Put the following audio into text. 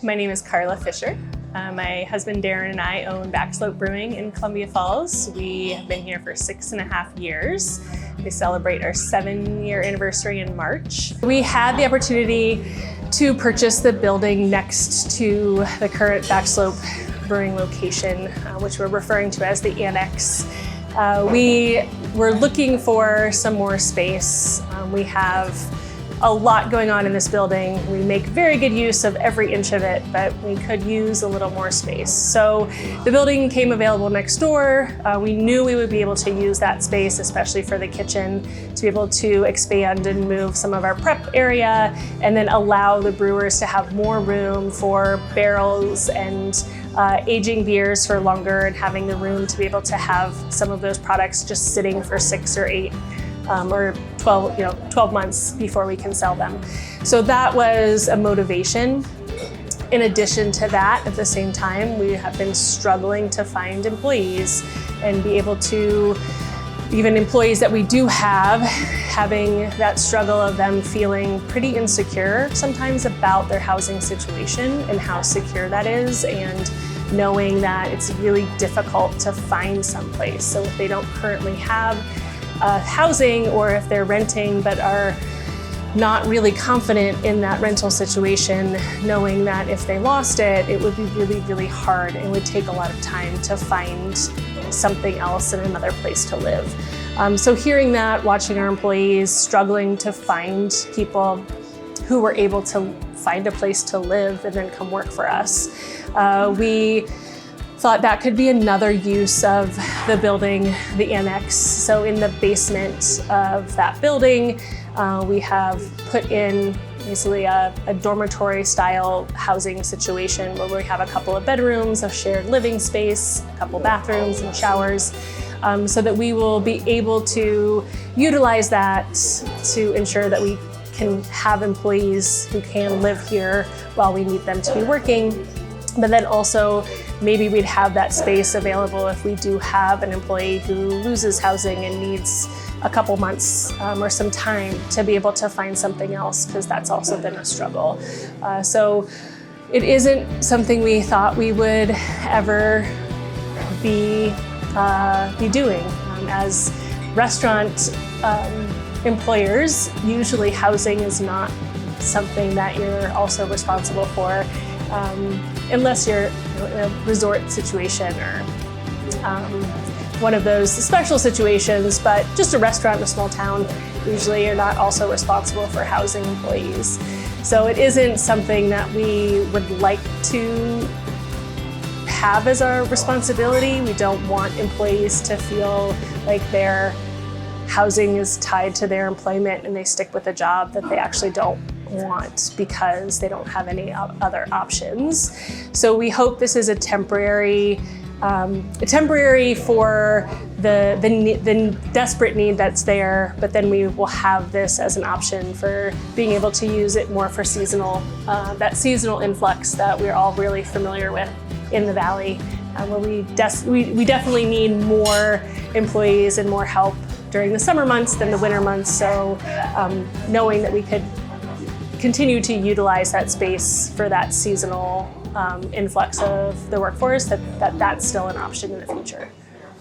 My name is Carla Fisher. My husband Darren and I own Backslope Brewing in Columbia Falls. We have been here for 6.5 years. We celebrate our 7-year anniversary in March. We had the opportunity to purchase the building next to the current Backslope Brewing location, which we're referring to as the Annex. We were looking for some more space. We have a lot going on in this building. We make very good use of every inch of it, but we could use a little more space. So the building came available next door. We knew we would be able to use that space, especially for the kitchen, to be able to expand and move some of our prep area, and then allow the brewers to have more room for barrels and aging beers for longer, and having the room to be able to have some of those products just sitting for 6 or 8 or 12 months before we can sell them. So that was a motivation. In addition to that, at the same time, we have been struggling to find employees and be able to, even employees that we do have, having that struggle of them feeling pretty insecure sometimes about their housing situation and how secure that is, and knowing that it's really difficult to find someplace. So if they don't currently have housing, or if they're renting but are not really confident in that rental situation, knowing that if they lost it, it would be really, really hard. It would take a lot of time to find something else in another place to live. So hearing that, watching our employees struggling to find people who were able to find a place to live and then come work for us, we thought that could be another use of the building, the Annex. So in the basement of that building, we have put in basically a dormitory style housing situation where we have a couple of bedrooms, a shared living space, a couple bathrooms and showers, so that we will be able to utilize that to ensure that we can have employees who can live here while we need them to be working. But then also, maybe we'd have that space available if we do have an employee who loses housing and needs a couple months or some time to be able to find something else, because that's also been a struggle. So it isn't something we thought we would ever be doing. As restaurant employers, usually housing is not something that you're also responsible for, unless you're in a resort situation or one of those special situations. But just a restaurant in a small town, usually you're not also responsible for housing employees. So it isn't something that we would like to have as our responsibility. We don't want employees to feel like their housing is tied to their employment and they stick with a job that they actually don't want because they don't have any other options. So we hope this is a temporary for the desperate need that's there, but then we will have this as an option for being able to use it more for seasonal, that seasonal influx that we're all really familiar with in the Valley, where we definitely need more employees and more help during the summer months than the winter months. So knowing that we could continue to utilize that space for that seasonal influx of the workforce, that's still an option in the future.